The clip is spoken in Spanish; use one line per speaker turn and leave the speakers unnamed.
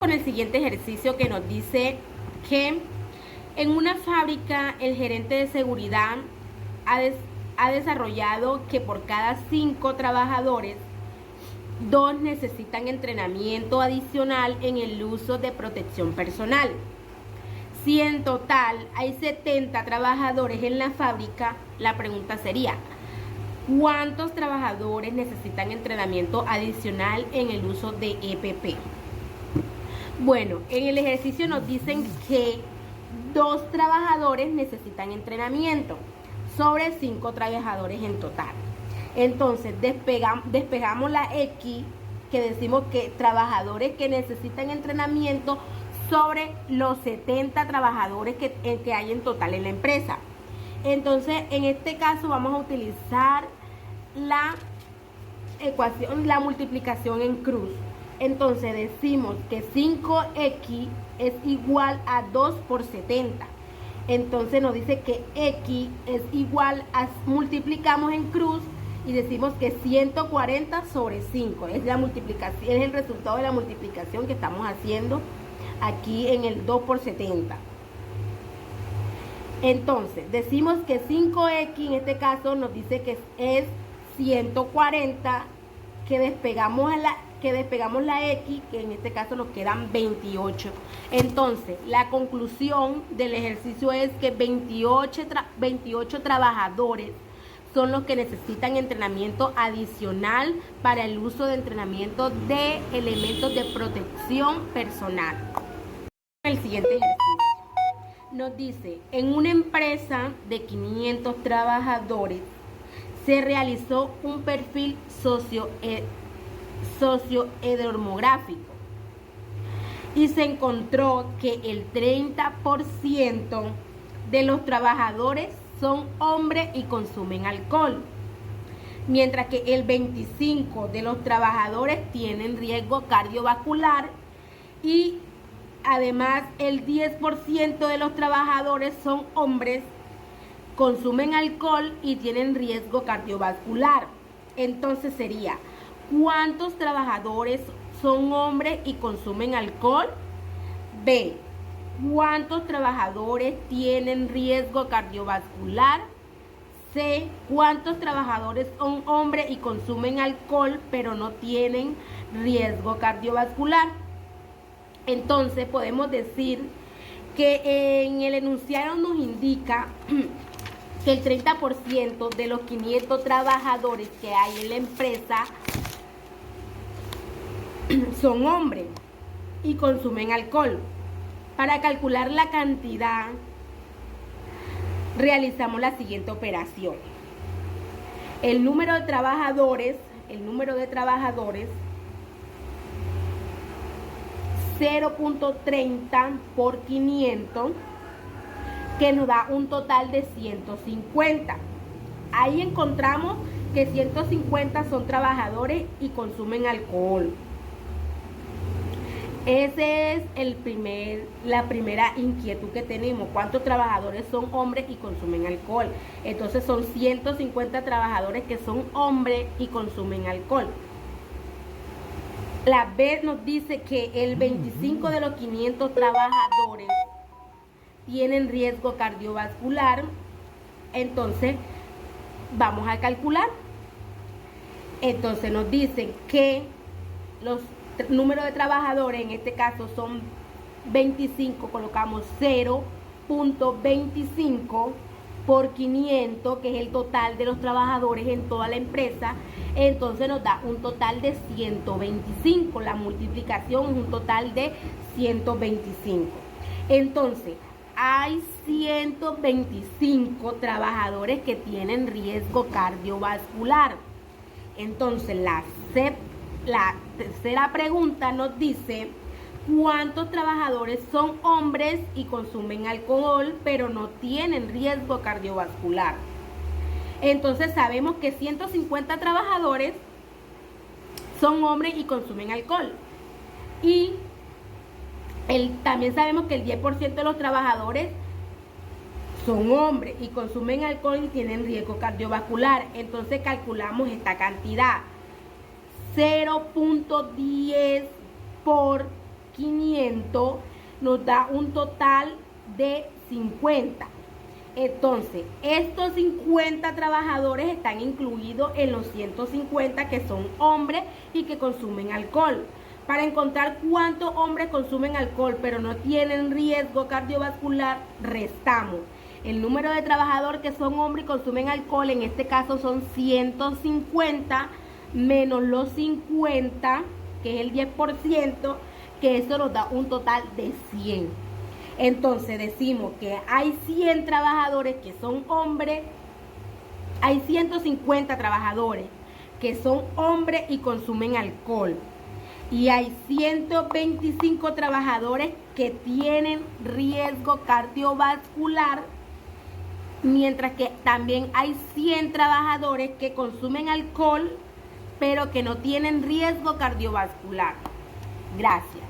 Con el siguiente ejercicio que nos dice que en una fábrica el gerente de seguridad ha desarrollado que por cada 5 trabajadores, 2 necesitan entrenamiento adicional en el uso de protección personal. Si en total hay 70 trabajadores en la fábrica, la pregunta sería: ¿cuántos trabajadores necesitan entrenamiento adicional en el uso de EPP? Bueno, en el ejercicio nos dicen que 2 trabajadores necesitan entrenamiento sobre 5 trabajadores en total. Entonces despegamos la X, que decimos que trabajadores que necesitan entrenamiento sobre los 70 trabajadores que hay en total en la empresa. Entonces, en este caso vamos a utilizar la ecuación, la multiplicación en cruz. Entonces decimos que 5x es igual a 2 por 70. Entonces nos dice que x es igual a, multiplicamos en cruz y decimos que 140 sobre 5. Es la multiplicación, es el resultado de la multiplicación que estamos haciendo aquí en el 2 por 70. Entonces decimos que 5x en este caso nos dice que es 140, que despegamos la X, que en este caso nos quedan 28. Entonces, la conclusión del ejercicio es que 28 trabajadores son los que necesitan entrenamiento adicional para el uso de entrenamiento de elementos de protección personal. El siguiente ejercicio nos dice: en una empresa de 500 trabajadores se realizó un perfil socioedemográfico y se encontró que el 30% de los trabajadores son hombres y consumen alcohol, mientras que el 25% de los trabajadores tienen riesgo cardiovascular y además el 10% de los trabajadores son hombres, consumen alcohol y tienen riesgo cardiovascular. Entonces sería: ¿cuántos trabajadores son hombres y consumen alcohol? B, ¿cuántos trabajadores tienen riesgo cardiovascular? C, ¿cuántos trabajadores son hombres y consumen alcohol pero no tienen riesgo cardiovascular? Entonces podemos decir que en el enunciado nos indica que el 30% de los 500 trabajadores que hay en la empresa son hombres y consumen alcohol. Para calcular la cantidad, realizamos la siguiente operación. El número de trabajadores 0.30 por 500, que nos da un total de 150. Ahí encontramos que 150 son trabajadores y consumen alcohol. Ese es la primera inquietud que tenemos: ¿cuántos trabajadores son hombres y consumen alcohol? Entonces son 150 trabajadores que son hombres y consumen alcohol. La B nos dice que el 25 de los 500 trabajadores tienen riesgo cardiovascular. Entonces vamos a calcular. Entonces nos dicen que los números de trabajadores en este caso son 25, colocamos 0.25 por 500, que es el total de los trabajadores en toda la empresa. Entonces nos da un total de 125. La multiplicación es un total de 125. Entonces hay 125 trabajadores que tienen riesgo cardiovascular. Entonces la tercera pregunta nos dice: ¿cuántos trabajadores son hombres y consumen alcohol pero no tienen riesgo cardiovascular? Entonces sabemos que 150 trabajadores son hombres y consumen alcohol. Y también sabemos que el 10% de los trabajadores son hombres y consumen alcohol y tienen riesgo cardiovascular. Entonces calculamos esta cantidad: 0.10 por 500 nos da un total de 50. Entonces, estos 50 trabajadores están incluidos en los 150 que son hombres y que consumen alcohol. Para encontrar cuántos hombres consumen alcohol pero no tienen riesgo cardiovascular, restamos. El número de trabajadores que son hombres y consumen alcohol, en este caso son 150 menos los 50, que es el 10%, que eso nos da un total de 100. Entonces decimos que hay 100 trabajadores que son hombres, hay 150 trabajadores que son hombres y consumen alcohol. Y hay 125 trabajadores que tienen riesgo cardiovascular, mientras que también hay 100 trabajadores que consumen alcohol, pero que no tienen riesgo cardiovascular. Gracias.